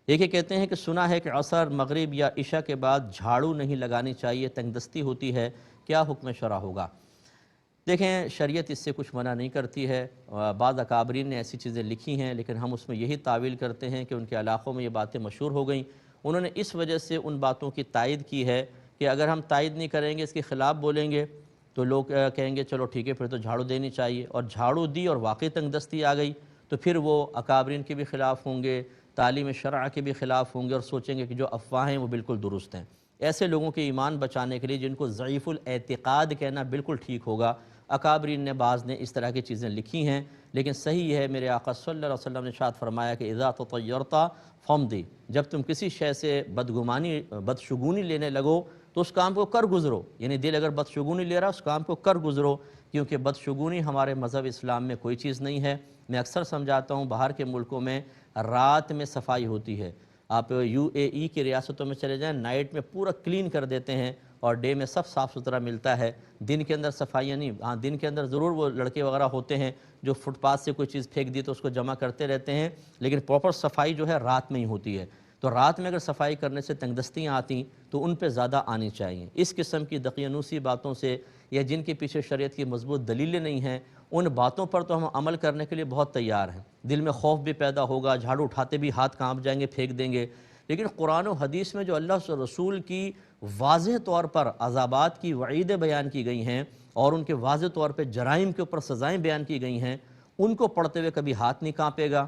ایک یہ کہتے ہیں کہ سنا ہے کہ عصر، مغرب یا عشاء کے بعد جھاڑو نہیں لگانی چاہیے، تنگ دستی ہوتی ہے، کیا حکم شرع ہوگا؟ دیکھیں، شریعت اس سے کچھ منع نہیں کرتی ہے۔ بعض اکابرین نے ایسی چیزیں لکھی ہیں، لیکن ہم اس میں یہی تعویل کرتے ہیں کہ ان کے علاقوں میں یہ باتیں مشہور ہو گئیں، انہوں نے اس وجہ سے ان باتوں کی تائید کی ہے کہ اگر ہم تائید نہیں کریں گے، اس کے خلاف بولیں گے تو لوگ کہیں گے چلو ٹھیک ہے پھر تو جھاڑو دینی چاہیے، اور جھاڑو دی اور واقعی تنگ دستی آ گئی تو پھر وہ اکابرین کے بھی خلاف ہوں گے، تعلیم شرع کے بھی خلاف ہوں گے، اور سوچیں گے کہ جو افواہیں ہیں وہ بالکل درست ہیں۔ ایسے لوگوں کے ایمان بچانے کے لیے جن کو ضعیف الاعتقاد کہنا بالکل ٹھیک ہوگا، اکابرین نے بعض نے اس طرح کی چیزیں لکھی ہیں، لیکن صحیح یہ ہے، میرے آقا صلی اللہ علیہ وسلم نے ارشاد فرمایا کہ اذا تطیرت فامضی، جب تم کسی شے سے بدشگونی لینے لگو تو اس کام کو کر گزرو، یعنی دل اگر بدشگونی لے رہا اس کام کو کر گزرو، کیونکہ بدشگونی ہمارے مذہب اسلام میں کوئی چیز نہیں ہے۔ میں اکثر سمجھاتا ہوں، باہر کے ملکوں میں رات میں صفائی ہوتی ہے، آپ یو اے ای کی ریاستوں میں چلے جائیں، نائٹ میں پورا کلین کر دیتے ہیں اور ڈے میں سب صاف ستھرا ملتا ہے، دن کے اندر صفائیاں نہیں۔ ہاں، دن کے اندر ضرور وہ لڑکے وغیرہ ہوتے ہیں جو فٹ پاتھ سے کوئی چیز پھینک دی تو اس کو جمع کرتے رہتے ہیں، لیکن پراپر صفائی جو ہے رات میں ہی ہوتی ہے۔ تو رات میں اگر صفائی کرنے سے تنگ دستیاں آتی تو ان پہ زیادہ آنی چاہیے۔ اس قسم کی دقیانوسی باتوں سے یا جن کے پیچھے شریعت کی مضبوط دلیلیں نہیں ہیں، ان باتوں پر تو ہم عمل کرنے کے لیے بہت تیار ہیں، دل میں خوف بھی پیدا ہوگا، جھاڑو اٹھاتے بھی ہاتھ کانپ جائیں گے، پھینک دیں گے، لیکن قرآن و حدیث میں جو اللہ سے رسول کی واضح طور پر عذابات کی وعیدیں بیان کی گئی ہیں اور ان کے واضح طور پہ جرائم کے اوپر سزائیں بیان کی گئی ہیں، ان کو پڑھتے ہوئے کبھی ہاتھ نہیں کانپے گا،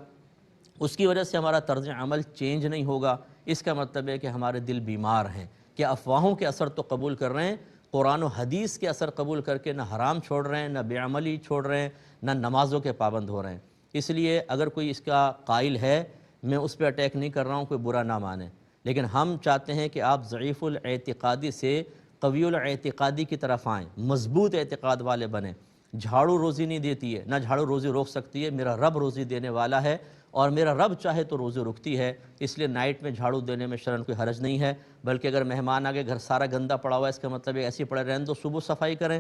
اس کی وجہ سے ہمارا طرز عمل چینج نہیں ہوگا۔ اس کا مطلب ہے کہ ہمارے دل بیمار ہیں، کہ افواہوں کے اثر تو قبول کر رہے ہیں، قرآن و حدیث کے اثر قبول کر کے نہ حرام چھوڑ رہے ہیں، نہ بے عملی چھوڑ رہے ہیں، نہ نمازوں کے پابند ہو رہے ہیں۔ اس لیے اگر کوئی اس کا قائل ہے، میں اس پہ اٹیک نہیں کر رہا ہوں، کوئی برا نہ مانے، لیکن ہم چاہتے ہیں کہ آپ ضعیف الاعتقادی سے قوی الاعتقادی کی طرف آئیں، مضبوط اعتقاد والے بنیں۔ جھاڑو روزی نہیں دیتی ہے، نہ جھاڑو روزی روک سکتی ہے، میرا رب روزی دینے والا ہے اور میرا رب چاہے تو روزی رکتی ہے، اس لیے نائٹ میں جھاڑو دینے میں شرعاً کوئی حرج نہیں ہے، بلکہ اگر مہمان آگے گھر سارا گندا پڑا ہوا ہے، اس کا مطلب ہے ایسے ہی پڑے رہنے دو، صبح صفائی کریں،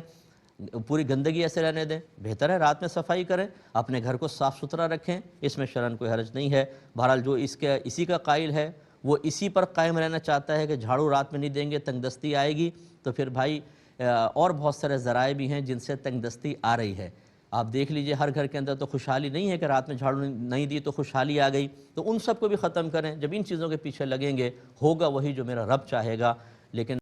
پوری گندگی ایسے رہنے دیں، بہتر ہے رات میں صفائی کریں، اپنے گھر کو صاف ستھرا رکھیں، اس میں شرعاً کوئی حرج نہیں ہے۔ بہرحال جو اسی کا قائل ہے وہ اسی پر قائم رہنا چاہتا ہے کہ جھاڑو رات میں نہیں دیں گے تنگ دستی آئے گی، تو پھر بھائی اور بہت سارے ذرائع بھی ہیں جن سے تنگ دستی آ رہی ہے۔ آپ دیکھ لیجئے، ہر گھر کے اندر تو خوشحالی نہیں ہے کہ رات میں جھاڑو نہیں دی تو خوشحالی آ گئی، تو ان سب کو بھی ختم کریں۔ جب ان چیزوں کے پیچھے لگیں گے، ہوگا وہی جو میرا رب چاہے گا، لیکن